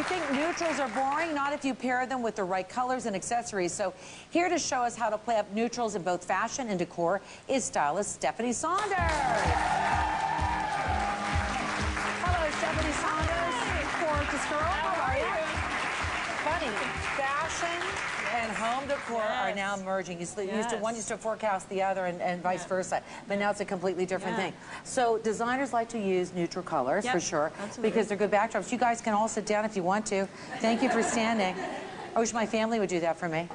think neutrals are boring, not if you pair them with the right colors and accessories. So here to show us how to play up neutrals in both fashion and decor is stylist Stephanie Saunders. Hello, Stephanie Saunders. Gorgeous girl. How are you? Funny. Fashion and home decor are now merging. One used to forecast the other and vice versa, but now it's a completely different thing. So designers like to use neutral colors for sure, because they're good backdrops. You guys can all sit down if you want to. Thank you for standing. I wish my family would do that for me.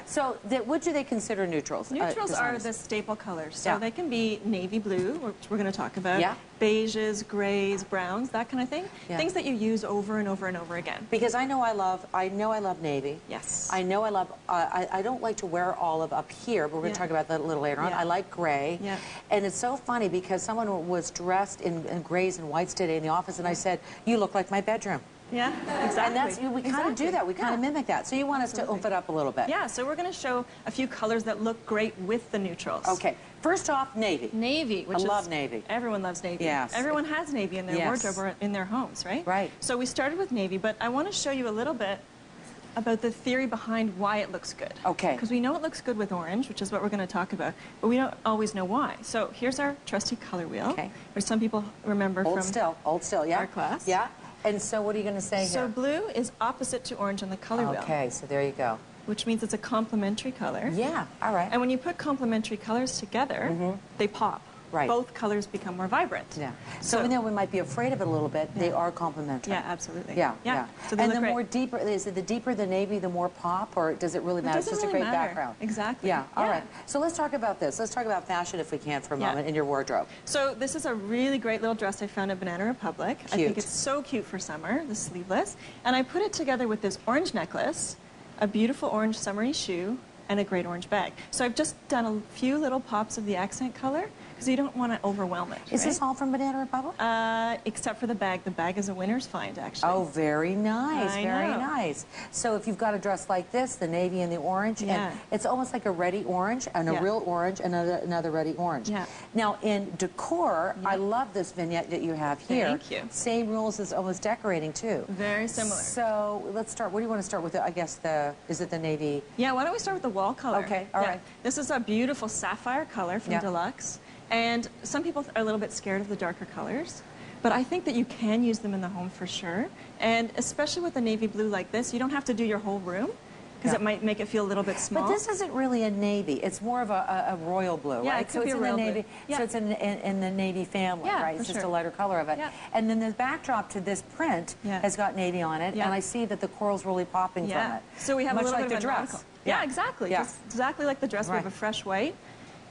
So, what do they consider neutrals? Neutrals are the staple colors. So they can be navy blue, which we're going to talk about, beiges, grays, browns, that kind of thing. Things that you use over and over and over again. Because I know I love navy. Yes. I know I love. I don't like to wear olive up here, but we're going to talk about that a little later on. I like gray. And it's so funny because someone was dressed in grays and whites today in the office, and I said, "You look like my bedroom." Yeah, exactly. And that's, we kind of do that. We kind of mimic that. So you want us to oomph it up a little bit. Yeah, so we're going to show a few colors that look great with the neutrals. Okay. First off, navy. Navy, which I love navy. Everyone loves navy. Yes. Everyone has navy in their wardrobe or in their homes, right? Right. So we started with navy, but I want to show you a little bit about the theory behind why it looks good. Okay. Because we know it looks good with orange, which is what we're going to talk about, but we don't always know why. So here's our trusty color wheel, which some people remember from old still, our class. Yeah. And so what are you going to say here? So blue is opposite to orange on the color wheel. Okay, so there you go. Which means it's a complementary color. Yeah, all right. And when you put complementary colors together, they pop. Right. Both colors become more vibrant. Yeah. So even though we might be afraid of it a little bit, they are complementary. Yeah, absolutely. Yeah. So and the more deeper, is it the deeper the navy, the more pop, or does it really matter? It doesn't it's just really a great matter. background. Exactly. Yeah. All right. So let's talk about this. Let's talk about fashion if we can for a moment in your wardrobe. So this is a really great little dress I found at Banana Republic. Cute. I think it's so cute for summer, the sleeveless. And I put it together with this orange necklace, a beautiful orange summery shoe, and a great orange bag. So I've just done a few little pops of the accent color because you don't want to overwhelm it. Is this all from Banana Republic? Except for the bag. The bag is a winner's find, actually. Oh, very nice. Very know. nice. So if you've got a dress like this, the navy and the orange, and it's almost like a ready orange and a real orange and another ready orange. Yeah. Now, in decor, I love this vignette that you have here. Thank you. Same rules as almost decorating, too. Very similar. So let's start. What do you want to start with? I guess is it the navy? Yeah, why don't we start with the wall color? Okay, all right. This is a beautiful sapphire color from Deluxe. And some people are a little bit scared of the darker colors, but I think that you can use them in the home for sure. And especially with a navy blue like this, you don't have to do your whole room because it might make it feel a little bit small. But this isn't really a navy. It's more of a royal blue, right? It could be a royal blue. So it's in the navy family, right? It's just a lighter color of it. And then the backdrop to this print has got navy on it, and I see that the coral's really popping from it. So we have much a little like bit the of dress. Yeah, exactly. Just exactly like the dress. We have a fresh white.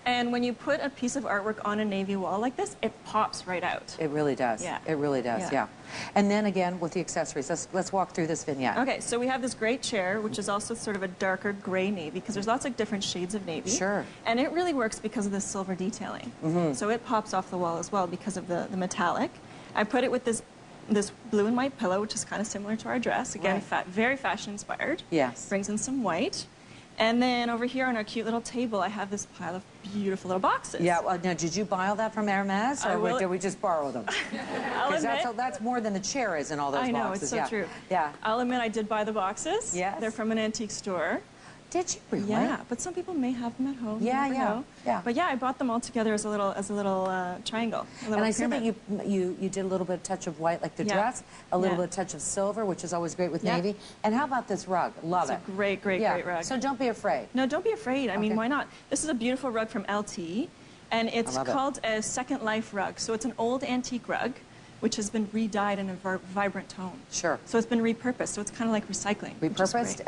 And when you put a piece of artwork on a navy wall like this, it pops right out. It really does. Yeah. It really does, yeah. And then again, with the accessories, let's walk through this vignette. Okay, so we have this great chair, which is also sort of a darker gray navy, because there's lots of different shades of navy. Sure. And it really works because of the silver detailing. So it pops off the wall as well because of the metallic. I put it with this blue and white pillow, which is kind of similar to our dress. Again, very fashion-inspired. Yes. Brings in some white. And then over here on our cute little table, I have this pile of beautiful little boxes. Yeah, well, now, did you buy all that from Hermes, or did we just borrow them? Because that's more than the chair is in all those boxes. I know, it's so true. Yeah. I'll admit I did buy the boxes. Yes. They're from an antique store. Did you really? Yeah, but some people may have them at home. Yeah. But yeah, I bought them all together as a little triangle. And I see that you did a little bit of touch of white, like the dress, a little bit of touch of silver, which is always great with navy. And how about this rug? Love it. It's a great rug. So don't be afraid. No, don't be afraid. I mean, why not? This is a beautiful rug from LT, and it's called a Second Life rug. So it's an old antique rug, which has been re-dyed in a vibrant tone. Sure. So it's been repurposed, so it's kind of like recycling. Repurposed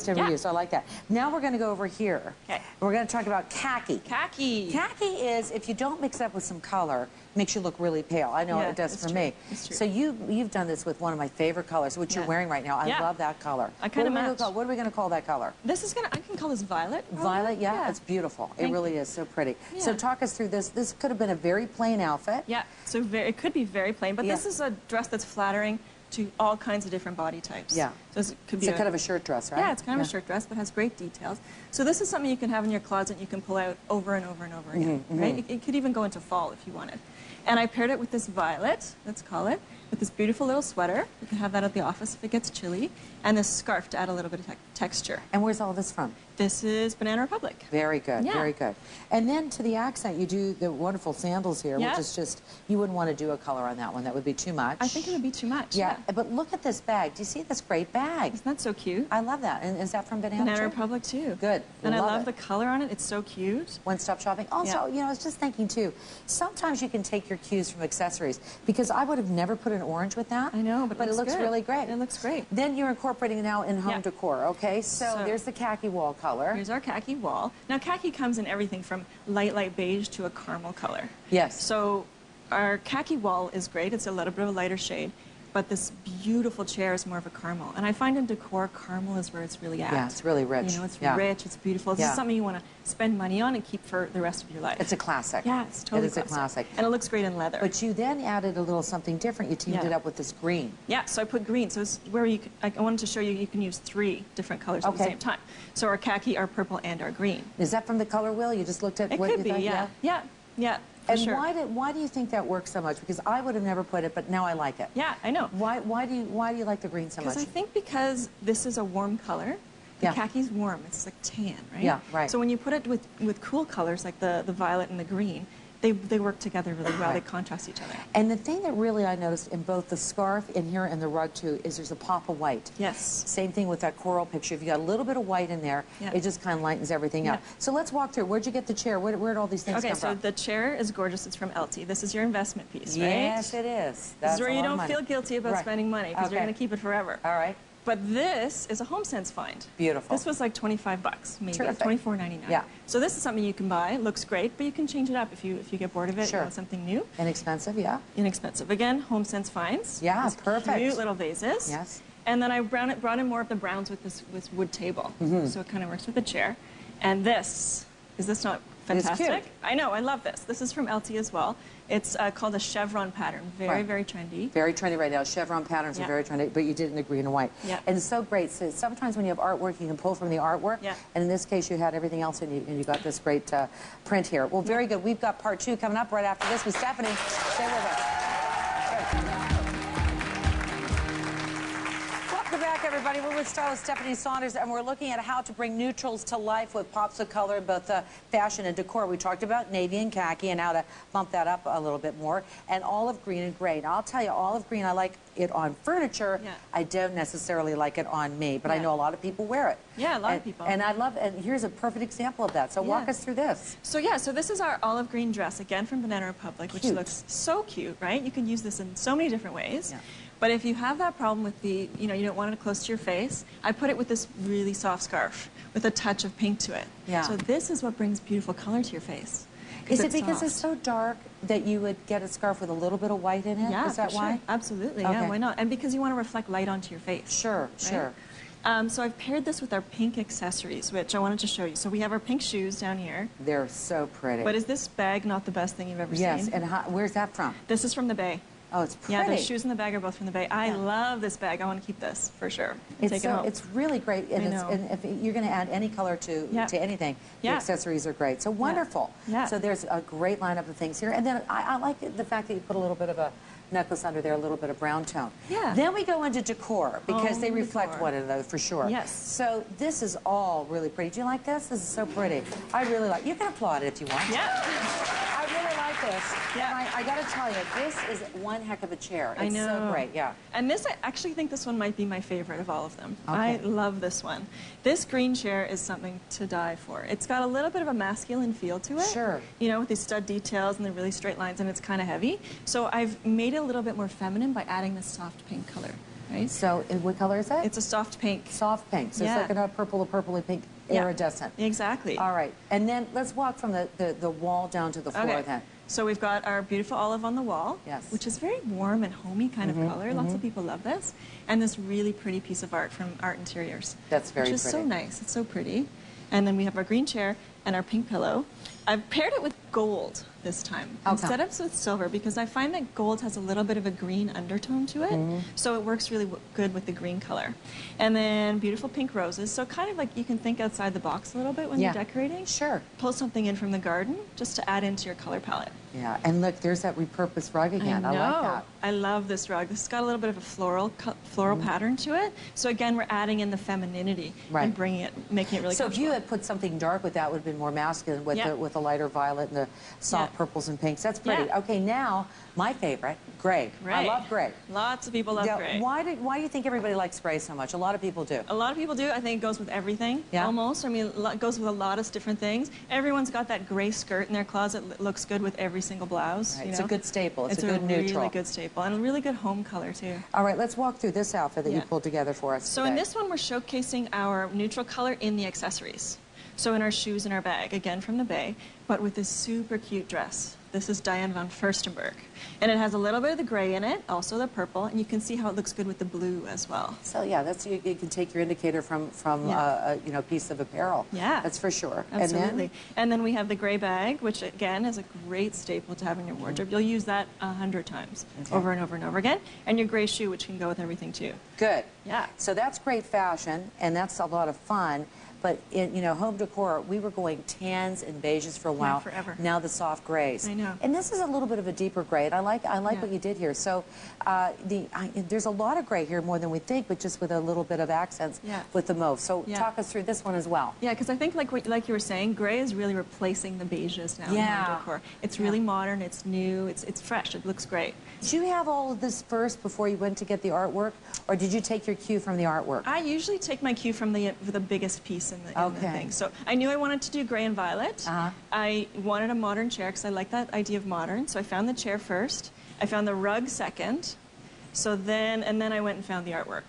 and reused. I like that. Now we're going to go over here. Okay. We're going to talk about khaki. Khaki. Khaki is, if you don't mix it up with some color, makes you look really pale. I know it does for me. So you've done this with one of my favorite colors, which you're wearing right now. I love that color. I kind of match. What are we going to call that color? This is I can call this violet. Violet, it's beautiful. It really is so pretty. Yeah. So talk us through this. This could have been a very plain outfit. Yeah, so it could be very plain, but this is a dress that's flattering to all kinds of different body types. Yeah. So it could be kind of a shirt dress, right? Yeah, it's kind of a shirt dress, but has great details. So this is something you can have in your closet you can pull out over and over and over again, right? It could even go into fall if you wanted. And I paired it with this violet, let's call it, with this beautiful little sweater. You can have that at the office if it gets chilly. And this scarf to add a little bit of texture. And where's all this from? This is Banana Republic. Very good, Yeah. very good. And then to the accent, you do the wonderful sandals here, Yeah. which is just, you wouldn't want to do a color on that one. That would be too much. I think it would be too much. Yeah, but look at this bag. Do you see this great bag? Isn't that so cute? I love that. And is that from Banana Banana too? Republic too. Good. And I love it. the color on it. It's so cute. One-stop shopping. Also, Yeah. you know, I was just thinking too, sometimes you can take your cues from accessories, because I would have never put an orange with that. I know, but it looks good. really great. It looks great. Then you're incorporating now in home Yeah. decor, okay? So there's the khaki wall color. Here's our khaki wall. Now khaki comes in everything from light beige to a caramel color. Yes. So our khaki wall is great. It's a little bit of a lighter shade. But this beautiful chair is more of a caramel. And I find in decor, caramel is where it's really at. Yeah, it's really rich. You know, it's Yeah. rich, it's beautiful. This Yeah. is something you want to spend money on and keep for the rest of your life. It's a classic. Yeah, it's totally It is a classic. And it looks great in leather. But you then added a little something different. You teamed Yeah. it up with this green. Yeah, so I put green. So it's where you can, I wanted to show you can use 3 different colors at the Okay. same time. So our khaki, our purple, and our green. Is that from the color wheel? You just looked at It what could you be, thought? yeah. Yeah, for And sure. why do you think that works so much? Because I would have never put it, but now I like it. Yeah, I know. Why do you like the green so much? Because I think because this is a warm color. The Yeah. khaki's warm. It's like tan, right? Yeah, right. So when you put it with cool colors like the violet and the green, they work together really well. Right. They contrast each other. And the thing that really I noticed in both the scarf in here and the rug too is there's a pop of white. Yes. Same thing with that coral picture. If you got a little bit of white in there, Yeah. it just kind of lightens everything up. Yeah. So let's walk through. Where'd you get the chair? Where'd all these things Okay, come so from? the chair is gorgeous. It's from LT. This is your investment piece, right? Yes, it is. This That's is where a you lot of don't money. feel guilty about Right. spending money because you're Okay. going to keep it forever. All right. But this is a HomeSense find. Beautiful. This was like $25, maybe Terrific. $24.99. Yeah. So this is something you can buy. It looks great, but you can change it up if you get bored of it. Sure. You want something new. Inexpensive, yeah. Inexpensive. Again, HomeSense finds. Yeah, These perfect. Cute little vases. Yes. And then I brought in more of the browns with this wood table, so it kind of works with the chair. And this is this not It's fantastic? cute. I know, I love this. This is from LT as well. It's called a chevron pattern. Very, Right. very trendy. Very trendy right now. Chevron patterns are Yeah. very trendy, but you did it in the green and white. Yeah. And it's so great. So sometimes when you have artwork, you can pull from the artwork. Yeah. And in this case, you had everything else, and you got this great print here. Well, very good. We've got part 2 coming up right after this with Stephanie. Stay with us. Welcome back, everybody. We're with stylist Stephanie Saunders, and we're looking at how to bring neutrals to life with pops of color in both fashion and decor. We talked about navy and khaki and how to bump that up a little bit more, and olive green and gray. Now, I'll tell you, olive green, I like it on furniture. Yeah. I don't necessarily like it on me, but I Yeah. know a lot of people wear it. Yeah, a lot of And- people. And I love, and here's a perfect example of that. So walk Yeah. us through this. So yeah, so this is our olive green dress, again from Banana Republic, which Cute. looks so cute, right? You can use this in so many different ways. Yeah. But if you have that problem with you don't want it close to your face, I put it with this really soft scarf with a touch of pink to it. Yeah. So this is what brings beautiful color to your face. Is it because soft. it's so dark that you would get a scarf with a little bit of white in it? Yeah, Is that for why? Sure. Absolutely, Okay. yeah, why not? And because you want to reflect light onto your face. Sure, sure. So I've paired this with our pink accessories, which I wanted to show you. So we have our pink shoes down here. They're so pretty. But is this bag not the best thing you've ever Yes, seen? and where's that from? This is from the Bay. Oh, it's pretty. Yeah, the shoes and the bag are both from the Bay. I Yeah. love this bag. I want to keep this for sure. It's Take it so home. it's really great, and, I know. and if you're going to add any color to Yeah. anything, the Yeah. accessories are great. So wonderful. Yeah. So there's a great lineup of things here, and then I like the fact that you put a little bit of a necklace under there, a little bit of brown tone. Yeah. Then we go into decor because they reflect decor. one another for sure. Yes. So this is all really pretty. Do you like this? This is so pretty. I really like. You can applaud it if you want. Yeah. I really like this. Yeah. And I got to tell you, this is one heck of a chair. It's I know. so great. Yeah. And this, I actually think this one might be my favorite of all of them. Okay. I love this one. This green chair is something to die for. It's got a little bit of a masculine feel to it. Sure. You know, with these stud details and the really straight lines, and it's kind of heavy. So I've made it a little bit more feminine by adding this soft pink color, right? So what color is it? It's a soft pink. Soft pink. So Yeah. it's like a purpley pink, Yeah. iridescent. Exactly. All right. And then let's walk from the wall down to the floor Okay. then. So we've got our beautiful olive on the wall, Yes. which is very warm and homey kind of color. Lots of people love this. And this really pretty piece of art from Art Interiors. That's very Which is so pretty. nice. It's so pretty. And then we have our green chair. and our pink pillow. I've paired it with gold this time instead of with silver because I find that gold has a little bit of a green undertone to it, so it works really good with the green color. And then beautiful pink roses, so kind of like you can think outside the box a little bit when you're decorating. Sure. Pull something in from the garden just to add into your color palette. Yeah, and look, there's that repurposed rug again. I like that. I love this rug. This has got a little bit of a floral pattern to it. So again, we're adding in the femininity and making it really So comfortable. if you had put something dark with that, would have been more masculine with the lighter violet and the soft purples and pinks. That's pretty. Okay, now my favorite, gray. I love gray. Lots of people love gray. Why do you think everybody likes gray so much? A lot of people do. A lot of people do. I think it goes with everything, almost. I mean, it goes with a lot of different things. Everyone's got that gray skirt in their closet that looks good with every single blouse. Right. It's a good staple. It's a good neutral. Really good staple and a really good home color too. All right, let's walk through this outfit that you pulled together for us So in this one, we're showcasing our neutral color in the accessories. So in our shoes and our bag, again from the Bay, but with this super cute dress. This is Diane von Furstenberg. And it has a little bit of the gray in it, also the purple, and you can see how it looks good with the blue as well. So yeah, that's you can take your indicator from a piece of apparel. Yeah. That's for sure. Absolutely. And then we have the gray bag, which again is a great staple to have in your wardrobe. You'll use that 100 times over and over and over again. And your gray shoe, which can go with everything too. Good. Yeah. So that's great fashion, and that's a lot of fun. But in home decor, we were going tans and beiges for a while. Yeah, forever. Now the soft grays. I know. And this is a little bit of a deeper gray. And I like what you did here. So there's a lot of gray here, more than we think, but just with a little bit of accents with the mauve. So talk us through this one as well. Yeah, because I think like you were saying, gray is really replacing the beiges now in home decor. It's really modern. It's new. It's fresh. It looks great. Did you have all of this first before you went to get the artwork, or did you take your cue from the artwork? I usually take my cue from the biggest piece in the thing. So I knew I wanted to do gray and violet. I wanted a modern chair because I like that idea of modern. So I found the chair first. I found the rug second. And then I went and found the artwork.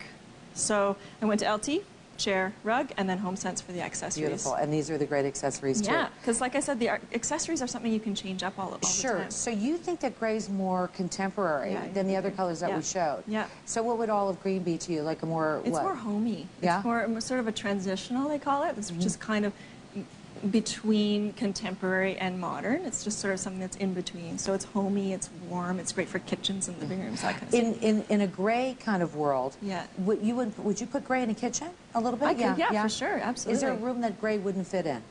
So I went to LT, chair, rug, and then HomeSense for the accessories. Beautiful. And these are the great accessories too. Yeah, because like I said, the accessories are something you can change up all the time. Sure. So you think that gray's more contemporary than the other colors that we showed? Yeah. So what would olive green be to you? Like a more It's more homey. Yeah. It's more sort of a transitional, they call it. It's just kind of between contemporary and modern. It's just sort of something that's in between. So it's homey, it's warm, it's great for kitchens and living rooms, that kind of stuff. In a gray kind of world, would you put gray in a kitchen a little bit? I could, yeah, for sure, absolutely. Is there a room that gray wouldn't fit in?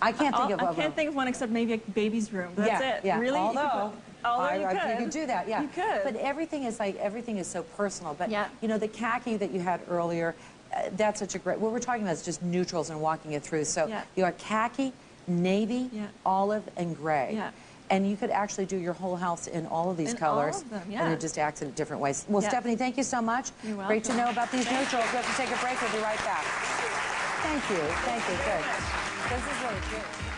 I can't think of a room. I can't think of one except maybe a baby's room. That's it. Yeah. Really? Although you could do that, yeah. You could. But everything is so personal. But the khaki that you had earlier, that's such a great. What we're talking about is just neutrals and walking it through. So you got khaki, navy, olive, and gray. Yeah. And you could actually do your whole house in all of these colors. All of them, and it just acts in different ways. Well, Stephanie, thank you so much. You're welcome. Great to know about these neutrals. We have to take a break. We'll be right back. Thank you. Thank you. Good. This is really cute.